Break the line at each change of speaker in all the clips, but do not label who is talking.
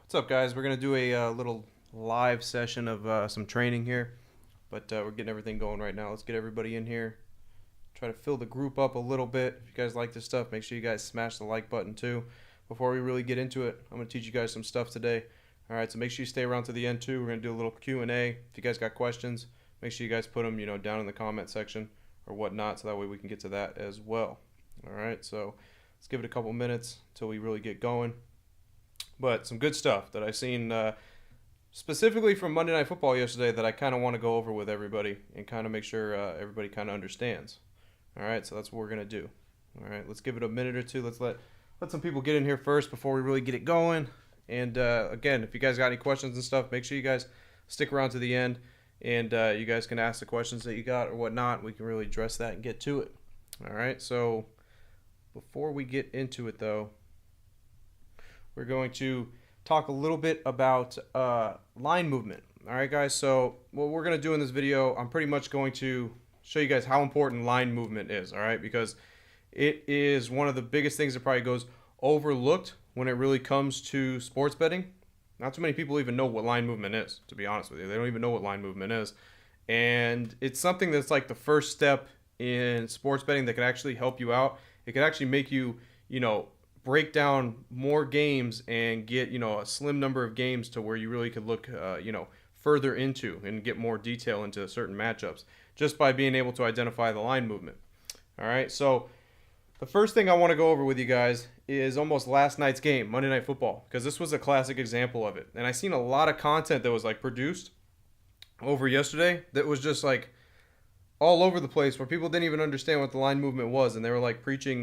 What's up, guys? We're going to do a little live session of some training here, but we're getting everything going right now. Let's get everybody in here. Try to fill the group up a little bit. If you guys like this stuff, make sure you guys smash the like button too. Before we really get into it, I'm going to teach you guys some stuff today. All right, so make sure you stay around to the end too. We're going to do a little Q&A. If you guys got questions, make sure you guys put them, down in the comment section or whatnot, so that way we can get to that as well. All right, so let's give it a couple minutes until we really get going. But some good stuff that I've seen specifically from Monday Night Football yesterday that I kind of want to go over with everybody and kind of make sure everybody kind of understands. All right, so that's what we're going to do. All right, let's give it a minute or two. Let's let some people get in here first before we really get it going. And again, if you guys got any questions and stuff, make sure you guys stick around to the end. And you guys can ask the questions that you got or whatnot. We can really address that and get to it. All right, so before we get into it, though, we're going to talk a little bit about line movement. All right, guys, so what we're going to do in this video, I'm pretty much going to show you guys how important line movement is, all right, because it is one of the biggest things that probably goes overlooked when it really comes to sports betting. Not too many people even know what line movement is, to be honest with you. They don't even know what line movement is. And it's something that's like the first step in sports betting that can actually help you out. It can actually make you, break down more games and get, a slim number of games to where you really could look, further into and get more detail into certain matchups just by being able to identify the line movement. All right, so the first thing I want to go over with you guys is almost last night's game, Monday Night Football, because this was a classic example of it. And I seen a lot of content that was like produced over yesterday that was just like all over the place where people didn't even understand what the line movement was, and they were like preaching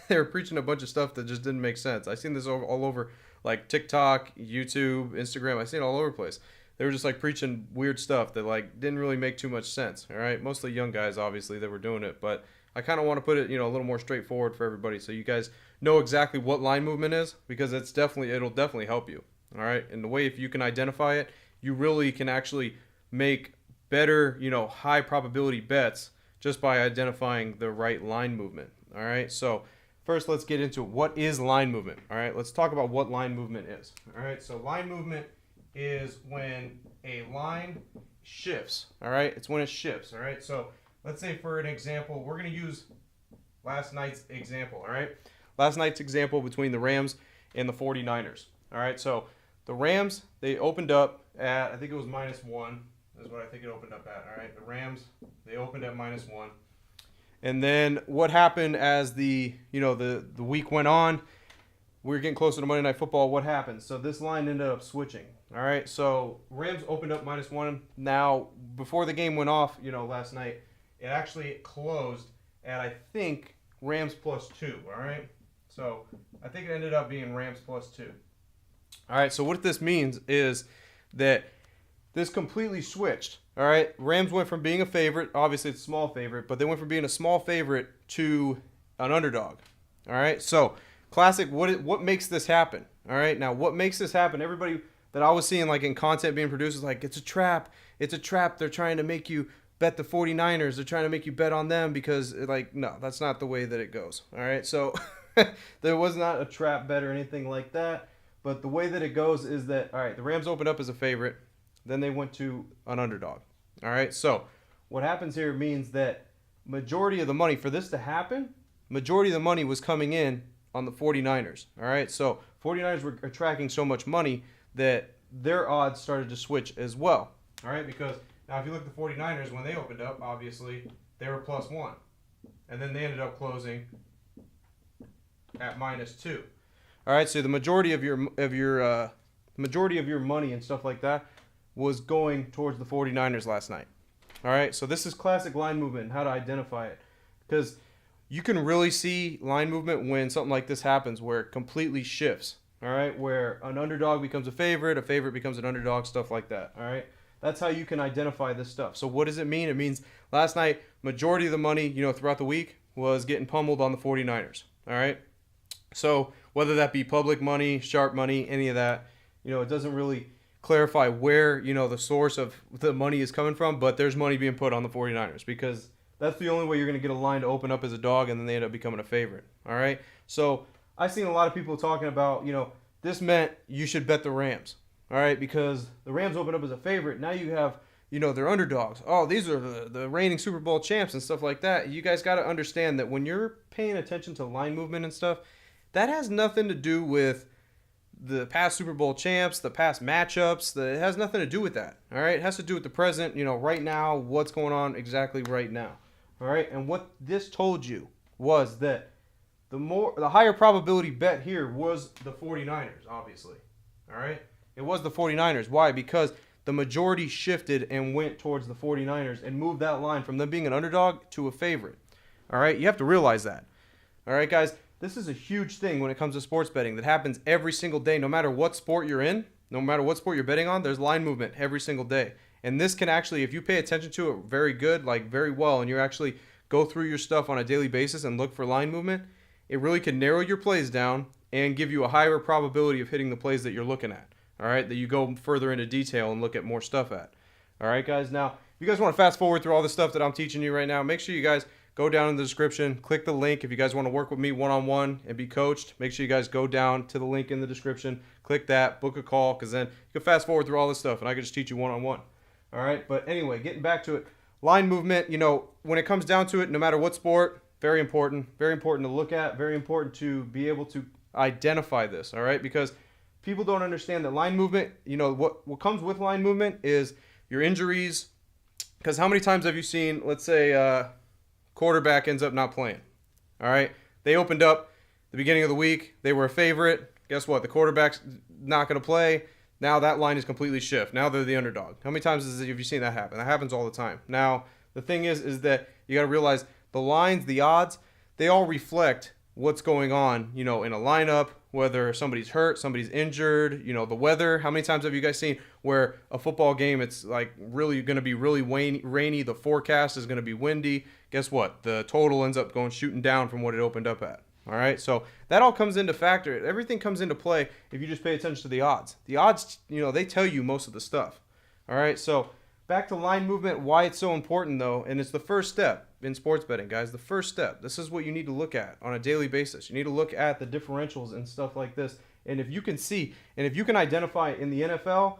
they were preaching a bunch of stuff that just didn't make sense. I seen this all over like TikTok, YouTube, Instagram. I seen it all over the place. They were just like preaching weird stuff that like didn't really make too much sense. All right, mostly young guys obviously that were doing it, but I kind of want to put it, a little more straightforward for everybody so you guys know exactly what line movement is, because it'll definitely help you. All right, and the way if you can identify it, you really can actually make better, high probability bets just by identifying the right line movement. All right, so first let's get into what is line movement. All right, let's talk about what line movement is. All right, so line movement is when a line shifts. All right, it's when it shifts. All right, so let's say for an example, we're going to use last night's example. All right, last night's example between the Rams and the 49ers. All right, so the Rams, they opened up at, I think it was -1. Is what I think it opened up at. All right, the Rams, they opened at -1, and then what happened as the week went on? We were getting closer to Monday Night Football. What happened? So this line ended up switching. All right, so Rams opened up -1. Now before the game went off, last night, it actually closed at I think Rams +2. All right, so I think it ended up being Rams +2. All right, so what this means is that this completely switched. All right, Rams went from being a favorite, obviously it's a small favorite, but they went from being a small favorite to an underdog. All right, so classic. What makes this happen? All right, now what makes this happen? Everybody that I was seeing like in content being produced is like, it's a trap. It's a trap. They're trying to make you bet the 49ers. They're trying to make you bet on them because no, that's not the way that it goes. All right, so there was not a trap bet or anything like that. But the way that it goes is that, all right, the Rams opened up as a favorite. Then they went to an underdog. All right, so what happens here means that majority of the money, for this to happen, majority of the money was coming in on the 49ers. All right, so 49ers were attracting so much money that their odds started to switch as well. All right, because now if you look at the 49ers, when they opened up, obviously, they were +1. And then they ended up closing at -2. All right, so the majority of your money and stuff like that was going towards the 49ers last night. All right, so this is classic line movement and how to identify it. Because you can really see line movement when something like this happens where it completely shifts. All right, where an underdog becomes a favorite becomes an underdog, stuff like that. All right, that's how you can identify this stuff. So what does it mean? It means last night, majority of the money, throughout the week was getting pummeled on the 49ers. All right, so whether that be public money, sharp money, any of that, it doesn't really clarify where the source of the money is coming from, but there's money being put on the 49ers because that's the only way you're going to get a line to open up as a dog and then they end up becoming a favorite. All right, so I've seen a lot of people talking about this meant you should bet the Rams. All right, because the Rams opened up as a favorite. Now you have, they're underdogs. Oh, these are the reigning Super Bowl champs and stuff like that. You guys got to understand that when you're paying attention to line movement and stuff, that has nothing to do with the past Super Bowl champs, the past matchups. It has nothing to do with that. All right, it has to do with the present, right now, what's going on exactly right now. All right, and what this told you was that the higher probability bet here was the 49ers, obviously. All right, it was the 49ers. Why? Because the majority shifted and went towards the 49ers and moved that line from them being an underdog to a favorite. All right, you have to realize that. All right, guys, this is a huge thing when it comes to sports betting that happens every single day. No matter what sport you're in, no matter what sport you're betting on, there's line movement every single day. And this can actually, if you pay attention to it very good, like very well, and you actually go through your stuff on a daily basis and look for line movement, it really can narrow your plays down and give you a higher probability of hitting the plays that you're looking at. All right, that you go further into detail and look at more stuff at. All right, guys. Now, if you guys want to fast forward through all the stuff that I'm teaching you right now, make sure you guys go down in the description, click the link. If you guys want to work with me one-on-one and be coached, make sure you guys go down to the link in the description, click that, book a call, because then you can fast forward through all this stuff and I can just teach you one-on-one. All right, but anyway, getting back to it, line movement, when it comes down to it, no matter what sport, very important to look at, very important to be able to identify this, all right? Because people don't understand that line movement, what comes with line movement is your injuries. Because how many times have you seen, let's say, quarterback ends up not playing, all right? They opened up the beginning of the week. They were a favorite. Guess what? The quarterback's not going to play. Now that line is completely shift. Now they're the underdog. How many times have you seen that happen? That happens all the time. Now, the thing is that you got to realize the lines, the odds, they all reflect what's going on, in a lineup, whether somebody's hurt, somebody's injured, the weather. How many times have you guys seen where a football game, it's like really going to be really rainy, the forecast is going to be windy. Guess what? The total ends up shooting down from what it opened up at. All right, so that all comes into factor. Everything comes into play if you just pay attention to the odds. The odds, they tell you most of the stuff. All right, so back to line movement, why it's so important though, and it's the first step in sports betting, guys. The first step. This is what you need to look at on a daily basis. You need to look at the differentials and stuff like this. And if you can see, and if you can identify in the NFL,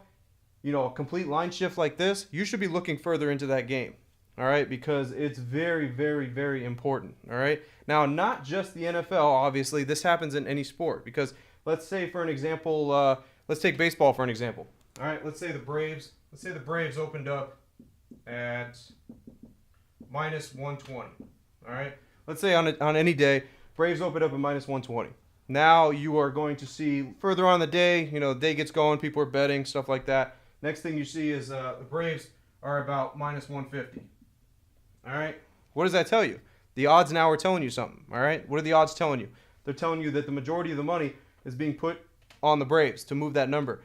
a complete line shift like this, you should be looking further into that game. All right, because it's very, very, very important. All right. Now, not just the NFL, obviously. This happens in any sport. Because let's say, for an example, let's take baseball for an example. All right, let's say the Braves. Let's say the Braves opened up at minus 120. All right. Let's say on any day, Braves opened up at minus 120. Now you are going to see further on the day. The day gets going. People are betting, stuff like that. Next thing you see is the Braves are about minus 150. All right. What does that tell you? The odds now are telling you something. All right. What are the odds telling you? They're telling you that the majority of the money is being put on the Braves to move that number.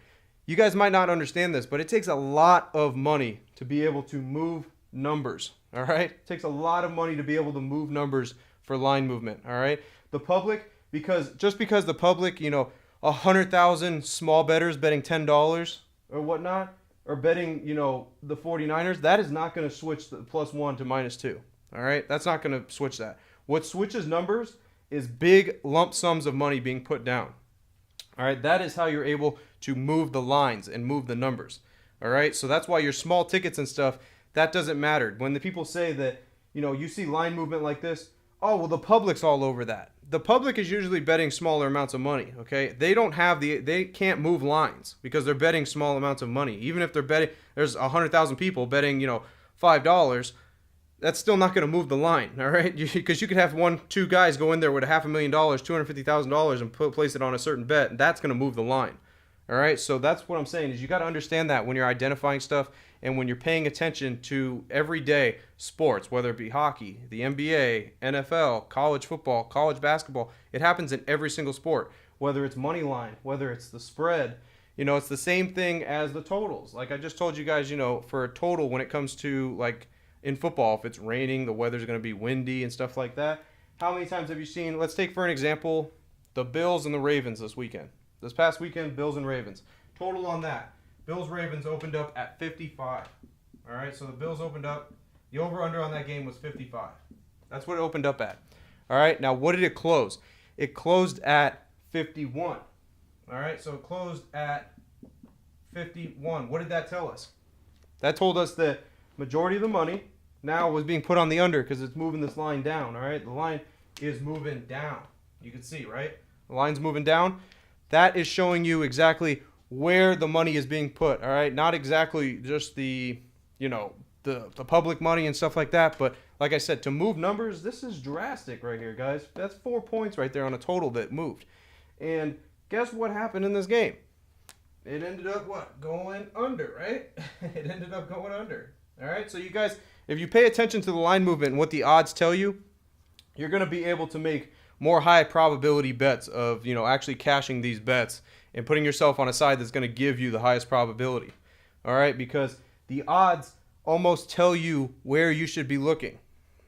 You guys might not understand this, but it takes a lot of money to be able to move numbers. All right. It takes a lot of money to be able to move numbers for line movement. All right. The public, because the public, 100,000 small bettors betting $10 or whatnot, or betting, the 49ers, that is not going to switch the +1 to -2. All right? That's not going to switch that. What switches numbers is big lump sums of money being put down. All right? That is how you're able to move the lines and move the numbers. All right? So that's why your small tickets and stuff, that doesn't matter. When the people say that, you see line movement like this, oh, well, the public's all over that. The public is usually betting smaller amounts of money, okay? They can't move lines because they're betting small amounts of money. Even if they're betting, there's 100,000 people betting, $5, that's still not going to move the line, all right? Because you could have two guys go in there with $500,000, $250,000 and place it on a certain bet, and that's going to move the line, all right? So that's what I'm saying is you got to understand that when you're identifying stuff and when you're paying attention to everyday sports, whether it be hockey, the NBA, NFL, college football, college basketball, it happens in every single sport, whether it's money line, whether it's the spread. It's the same thing as the totals. Like I just told you guys, for a total when it comes to like in football, if it's raining, the weather's going to be windy and stuff like that. How many times have you seen, let's take for an example, the Bills and the Ravens this weekend. This past weekend, Bills and Ravens. Total on that. Bills-Ravens opened up at 55. All right, so the Bills opened up. The over-under on that game was 55. That's what it opened up at. All right, now what did it close? It closed at 51. All right, so it closed at 51. What did that tell us? That told us that majority of the money now was being put on the under because it's moving this line down. All right, the line is moving down. You can see, right? The line's moving down. That is showing you exactly where the money is being put. All right, not exactly just the the public money and stuff like that, but like I said, to move numbers, this is drastic right here, guys. That's 4 points right there on a total that moved. And guess what happened in this game? It ended up what? Going under, right? It ended up going under. All right, so you guys, if you pay attention to the line movement and what the odds tell you, you're going to be able to make more high probability bets of, actually cashing these bets and putting yourself on a side that's going to give you the highest probability. All right, because the odds almost tell you where you should be looking.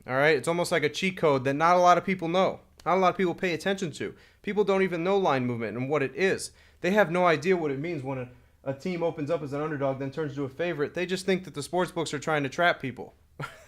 All right, it's almost like a cheat code that not a lot of people know. Not a lot of people pay attention to. People don't even know line movement and what it is. They have no idea what it means when a team opens up as an underdog, then turns to a favorite. They just think that the sports books are trying to trap people.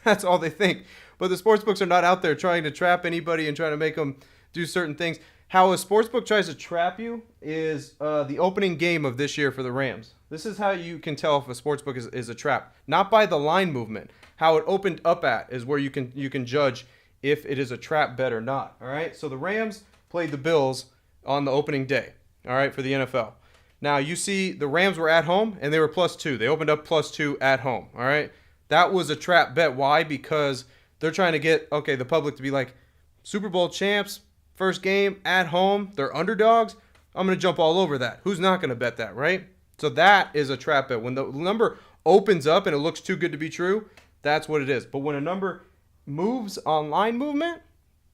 That's all they think. But the sports books are not out there trying to trap anybody and trying to make them do certain things. How a sports book tries to trap you is the opening game of this year for the Rams. This is how you can tell if a sports book is a trap. Not by the line movement. How it opened up at is where you can judge if it is a trap bet or not. All right. So the Rams played the Bills on the opening day. All right, for the NFL. Now you see the Rams were at home and they were +2. They opened up +2 at home. All right. That was a trap bet. Why? Because they're trying to get the public to be like, Super Bowl champs, first game at home, they're underdogs. I'm going to jump all over that. Who's not going to bet that, right? So that is a trap bet. When the number opens up and it looks too good to be true, that's what it is. But when a number moves on line movement,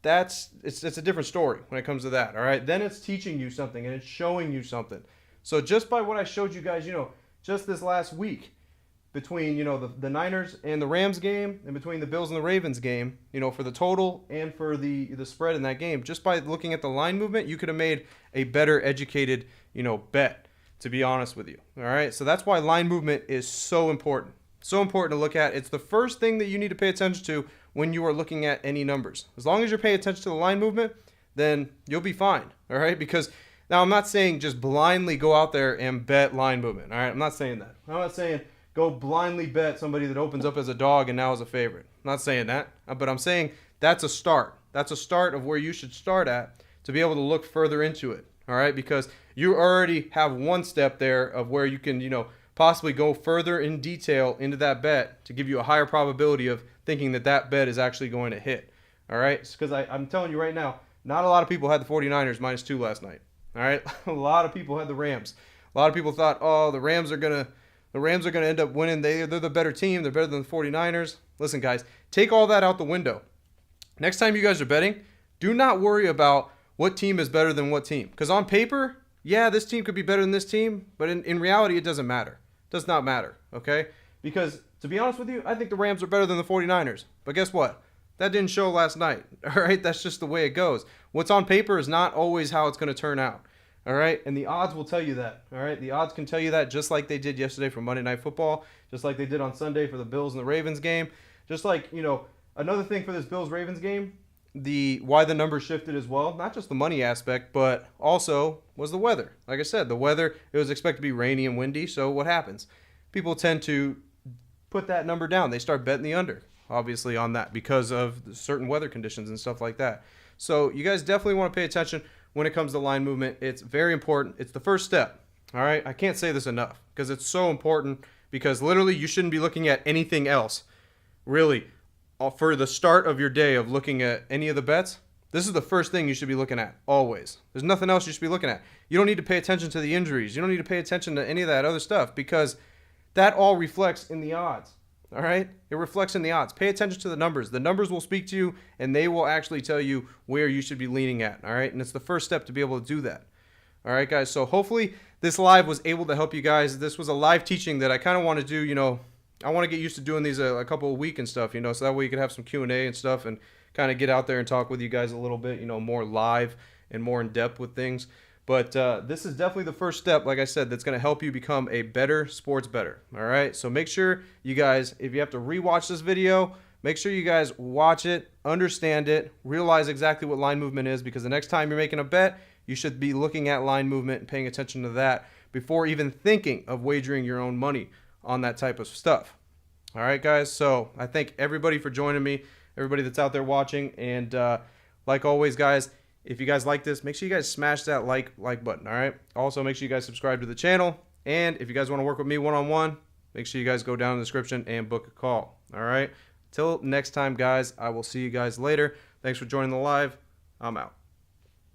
it's a different story when it comes to that. All right, then it's teaching you something and it's showing you something. So just by what I showed you guys, just this last week between the Niners and the Rams game and between the Bills and the Ravens game, for the total and for the spread in that game, just by looking at the line movement, you could have made a better educated bet, to be honest with you. All right, so that's why line movement is so important to look at. It's the first thing that you need to pay attention to when you are looking at any numbers. As long as you're paying attention to the line movement, then you'll be fine. All right, because now I'm not saying just blindly go out there and bet line movement. All right, I'm not saying that. I'm not saying go blindly bet somebody that opens up as a dog and now is a favorite. I'm not saying that, but I'm saying that's a start. That's a start of where you should start at to be able to look further into it. All right, because you already have one step there of where you can, possibly go further in detail into that bet to give you a higher probability of thinking that bet is actually going to hit. All right, because I'm telling you right now, not a lot of people had the 49ers -2 last night. All right, a lot of people had the Rams. A lot of people thought, oh, the Rams are gonna end up winning. They're the better team. They're better than the 49ers. Listen, guys, take all that out the window. Next time you guys are betting, do not worry about what team is better than what team. Because on paper, yeah, this team could be better than this team, but in reality, it doesn't matter. It does not matter, okay? Because to be honest with you, I think the Rams are better than the 49ers. But guess what? That didn't show last night, all right? That's just the way it goes. What's on paper is not always how it's going to turn out, all right? And the odds will tell you that, all right? The odds can tell you that just like they did yesterday for Monday Night Football, just like they did on Sunday for the Bills and the Ravens game. Just like, another thing for this Bills-Ravens game, why the numbers shifted as well, not just the money aspect, but also was the weather. Like I said, the weather, it was expected to be rainy and windy, so what happens? People tend to put that number down. They start betting the under, obviously, on that because of certain weather conditions and stuff like that. So you guys definitely want to pay attention when it comes to line movement. It's very important. It's the first step, all right? I can't say this enough because it's so important because literally you shouldn't be looking at anything else, really. For the start of your day of looking at any of the bets, this is the first thing you should be looking at, always. There's nothing else you should be looking at. You don't need to pay attention to the injuries. You don't need to pay attention to any of that other stuff because that all reflects in the odds, all right? It reflects in the odds. Pay attention to the numbers. The numbers will speak to you, and they will actually tell you where you should be leaning at, all right? And it's the first step to be able to do that. All right, guys, so hopefully this live was able to help you guys. This was a live teaching that I kind of want to do, I want to get used to doing these a couple of weeks and stuff, so that way you could have some Q&A and stuff and kind of get out there and talk with you guys a little bit, more live and more in depth with things. But this is definitely the first step, like I said, that's going to help you become a better sports bettor. All right, so make sure you guys, if you have to rewatch this video, make sure you guys watch it, understand it, realize exactly what line movement is, because the next time you're making a bet, you should be looking at line movement and paying attention to that before even thinking of wagering your own money on that type of stuff. All right, guys. So I thank everybody for joining me, everybody that's out there watching. And like always, guys, if you guys like this, make sure you guys smash that like button. All right. Also, make sure you guys subscribe to the channel. And if you guys want to work with me one-on-one, make sure you guys go down in the description and book a call. All right. Till next time, guys, I will see you guys later. Thanks for joining the live. I'm out.